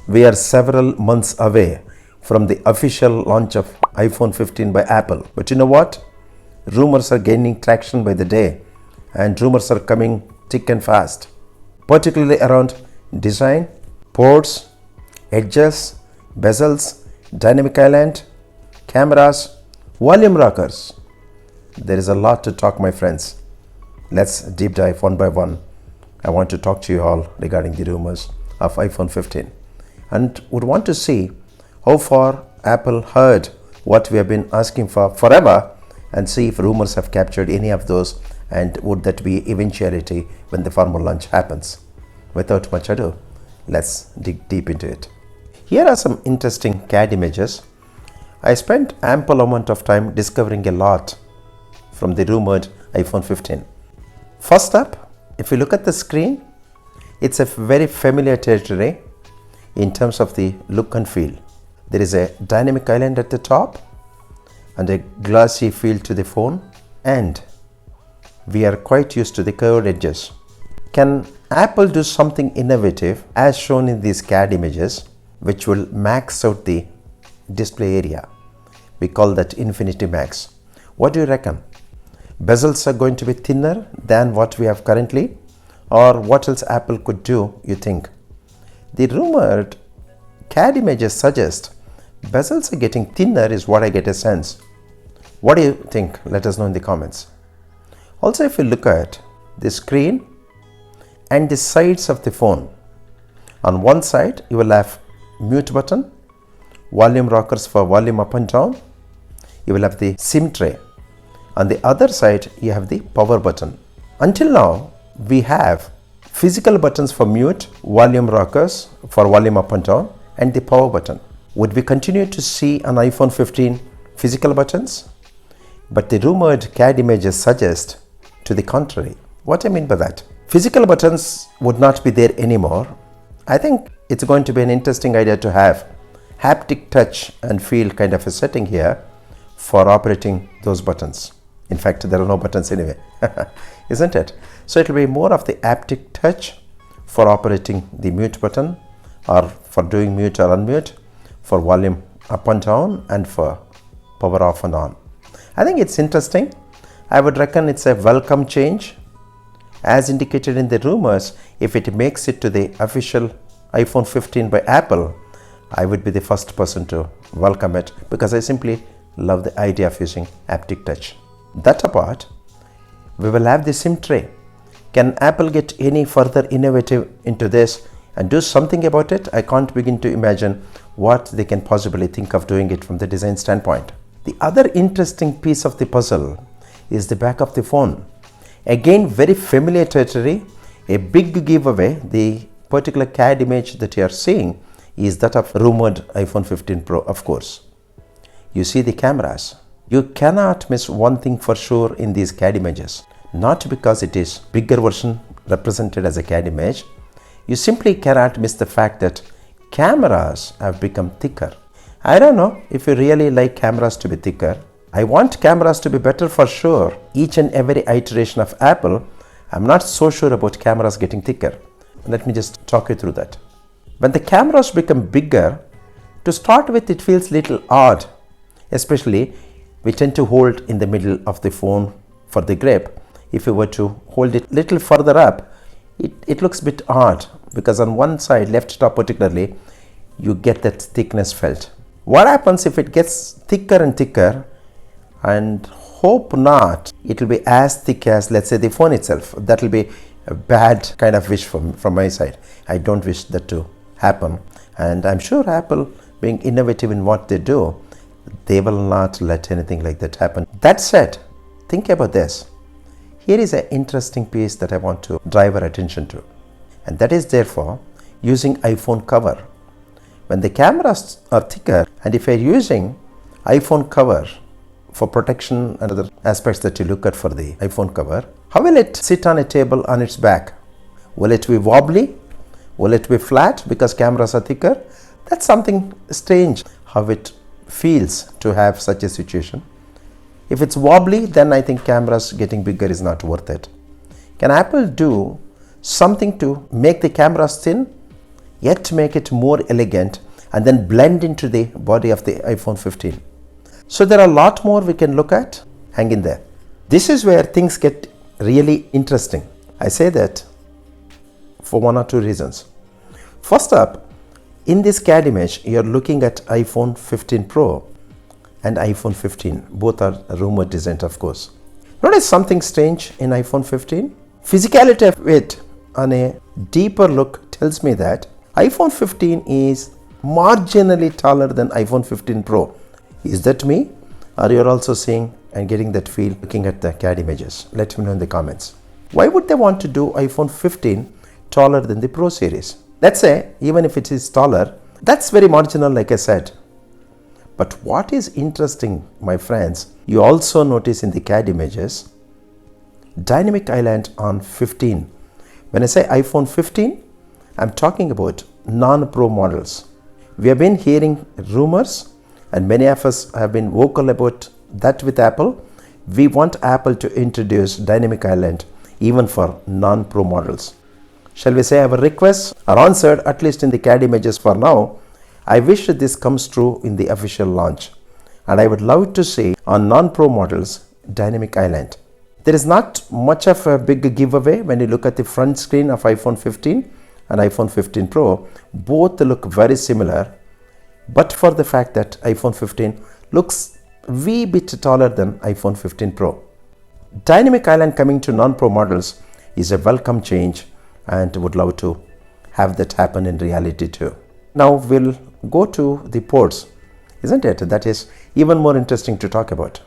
We are several months away from the official launch of iPhone 15 by Apple. But you know what? Rumors are gaining traction by the day, and rumors are coming thick and fast, particularly around design, ports, edges, bezels, dynamic island, cameras, volume rockers. There is a lot to talk, my friends. Let's deep dive one by one. I want to talk to you all regarding the rumors of iPhone 15 and would want to see how far Apple heard what we have been asking for forever and see if rumors have captured any of those, and would that be eventuality when the formal launch happens. Without much ado, let's dig deep into it. Here are some interesting CAD images. I spent ample amount of time discovering a lot from the rumored iPhone 15. First up, if you look at the screen, it's a very familiar territory in terms of the look and feel. There is a dynamic island at the top and a glossy feel to the phone, and we are quite used to the curved edges. Can Apple do something innovative as shown in these CAD images, which will max out the display area? We call that Infinity Max. What do you reckon? Bezels are going to be thinner than what we have currently, or what else Apple could do, you think? The rumored CAD images suggest bezels are getting thinner is what I get a sense. What do you think? Let us know in the comments. Also, if you look at the screen and the sides of the phone, on one side you will have mute button, volume rockers for volume up and down, you will have the SIM tray. On the other side you have the power button. Until now we have physical buttons for mute, volume rockers for volume up and down, and the power button. Would we continue to see on iPhone 15 physical buttons? But the rumored CAD images suggest to the contrary. What I mean by that? Physical buttons would not be there anymore. I think it's going to be an interesting idea to have haptic touch and feel kind of a setting here for operating those buttons. In fact, there are no buttons anyway, isn't it? So it will be more of the haptic touch for operating the mute button, or for doing mute or unmute, for volume up and down, and for power off and on. I think it's interesting. I would reckon it's a welcome change. As indicated in the rumors, if it makes it to the official iPhone 15 by Apple, I would be the first person to welcome it, because I simply love the idea of using haptic touch. That apart, we will have the SIM tray. Can Apple get any further innovative into this and do something about it? I can't begin to imagine what they can possibly think of doing it from the design standpoint. The other interesting piece of the puzzle is the back of the phone. Again, very familiar territory, a big giveaway. The particular CAD image that you are seeing is that of rumored iPhone 15 Pro, of course. You see the cameras. You cannot miss one thing for sure in these CAD images. Not because it is bigger version represented as a CAD image. You simply cannot miss the fact that cameras have become thicker. I don't know if you really like cameras to be thicker. I want cameras to be better for sure. Each and every iteration of Apple, I'm not so sure about cameras getting thicker. Let me just talk you through that. When the cameras become bigger, to start with it feels little odd. Especially, we tend to hold in the middle of the phone for the grip. If you were to hold it little further up, it looks a bit odd, because on one side, left top particularly, you get that thickness felt. What happens if it gets thicker and thicker, and hope not it will be as thick as, let's say, the phone itself? That will be a bad kind of wish from my side. I don't wish that to happen, and I'm sure Apple, being innovative in what they do, they will not let anything like that happen. That said, think about this. Here is an interesting piece that I want to drive our attention to, and that is therefore using iPhone cover. When the cameras are thicker, and if you're using iPhone cover for protection and other aspects that you look at for the iPhone cover, how will it sit on a table on its back? Will it be wobbly? Will it be flat because cameras are thicker? That's something strange how it feels to have such a situation. If it's wobbly, then I think cameras getting bigger is not worth it. Can Apple do something to make the cameras thin yet make it more elegant and then blend into the body of the iPhone 15. So there are a lot more we can look at. Hang in there. This is where things get really interesting. I say that for one or two reasons. First up, in this CAD image, you're looking at iPhone 15 Pro and iPhone 15. Both are rumored designs, of course. Notice something strange in iPhone 15? Physicality of it on a deeper look tells me that iPhone 15 is marginally taller than iPhone 15 Pro. Is that me? Or you're also seeing and getting that feel looking at the CAD images? Let me know in the comments. Why would they want to do iPhone 15 taller than the Pro series? Let's say even if it is taller, that's very marginal, like I said. But what is interesting, my friends, you also notice in the CAD images, dynamic island on 15. When I say iPhone 15, I'm talking about non-Pro models. We have been hearing rumors, and many of us have been vocal about that with Apple. We want Apple to introduce dynamic island even for non-Pro models. Shall we say our requests are answered, at least in the CAD images for now. I wish that this comes true in the official launch, and I would love to see on non-Pro models dynamic island. There is not much of a big giveaway when you look at the front screen of iPhone 15 and iPhone 15 Pro. Both look very similar, but for the fact that iPhone 15 looks wee bit taller than iPhone 15 Pro. Dynamic island coming to non-Pro models is a welcome change, and would love to have that happen in reality too. Now we'll go to the ports, isn't it? That is even more interesting to talk about.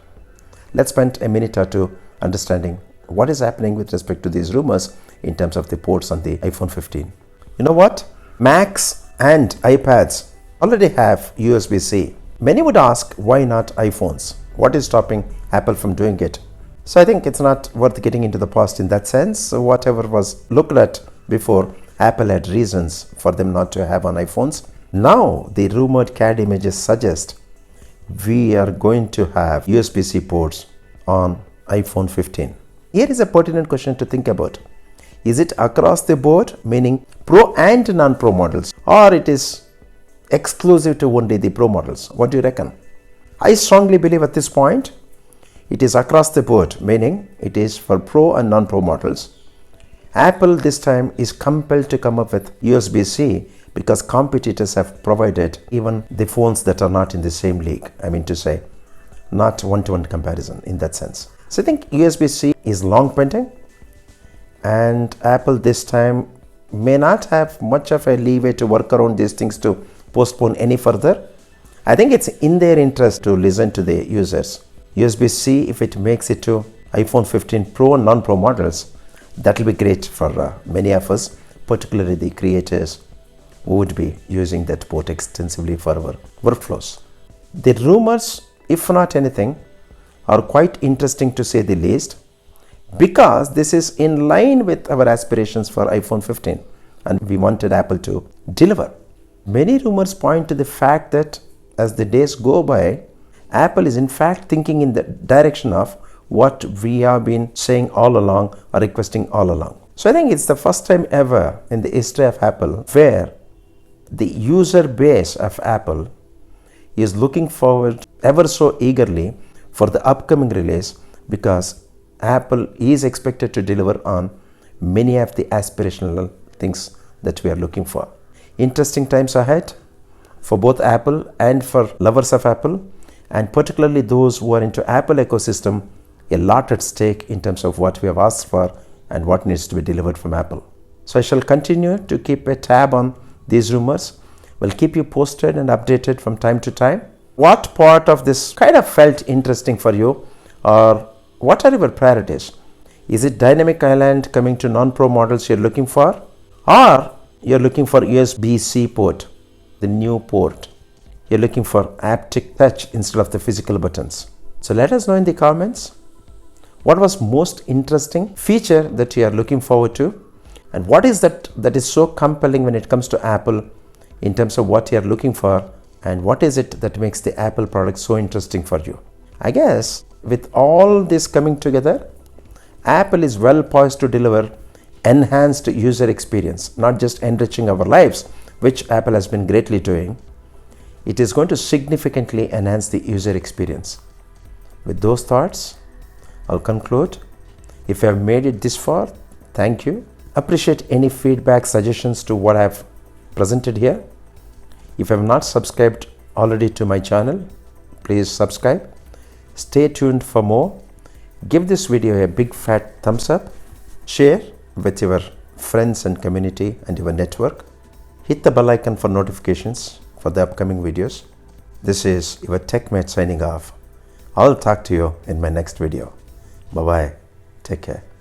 Let's spend a minute or two understanding what is happening with respect to these rumors in terms of the ports on the iPhone 15. You know what? Macs and iPads already have USB-C. Many would ask, why not iPhones? What is stopping Apple from doing it? So I think it's not worth getting into the past in that sense. So whatever was looked at before, Apple had reasons for them not to have on iPhones. Now the rumored CAD images suggest we are going to have USB-C ports on iPhone 15. Here is a pertinent question to think about. Is it across the board, meaning Pro and non-Pro models, or it is exclusive to only the Pro models? What do you reckon? I strongly believe at this point it is across the board, meaning it is for Pro and non-Pro models. Apple this time is compelled to come up with USB-C because competitors have provided even the phones that are not in the same league. I mean to say, not one-to-one comparison in that sense. So I think USB-C is long pending, and Apple this time may not have much of a leeway to work around these things to postpone any further. I think it's in their interest to listen to the users. USB-C, if it makes it to iPhone 15 Pro and non-Pro models, that will be great for many of us, particularly the creators who would be using that port extensively for our workflows. The rumors, if not anything, are quite interesting to say the least, because this is in line with our aspirations for iPhone 15, and we wanted Apple to deliver. Many rumors point to the fact that as the days go by, Apple is in fact thinking in the direction of what we have been saying all along or requesting all along. So I think it's the first time ever in the history of Apple where the user base of Apple is looking forward ever so eagerly for the upcoming release, because Apple is expected to deliver on many of the aspirational things that we are looking for. Interesting times ahead for both Apple and for lovers of Apple, and particularly those who are into Apple ecosystem. A lot at stake in terms of what we have asked for and what needs to be delivered from Apple. So I shall continue to keep a tab on these rumors. We'll keep you posted and updated from time to time. What part of this kind of felt interesting for you, or what are your priorities? Is it dynamic island coming to non-Pro models you're looking for, or you're looking for USB-C port, the new port? You're looking for haptic touch instead of the physical buttons. So let us know in the comments what was most interesting feature that you are looking forward to, and what is that is so compelling when it comes to Apple in terms of what you are looking for, and what is it that makes the Apple product so interesting for you. I guess with all this coming together, Apple is well poised to deliver enhanced user experience, not just enriching our lives, which Apple has been greatly doing, it is going to significantly enhance the user experience. With those thoughts, I'll conclude. If you have made it this far, thank you. Appreciate any feedback, suggestions to what I have presented here. If you have not subscribed already to my channel, please subscribe. Stay tuned for more. Give this video a big fat thumbs up. Share with your friends and community and your network. Hit the bell icon for notifications for the upcoming videos. This is your TechMate signing off. I'll talk to you in my next video. Bye bye. Take care.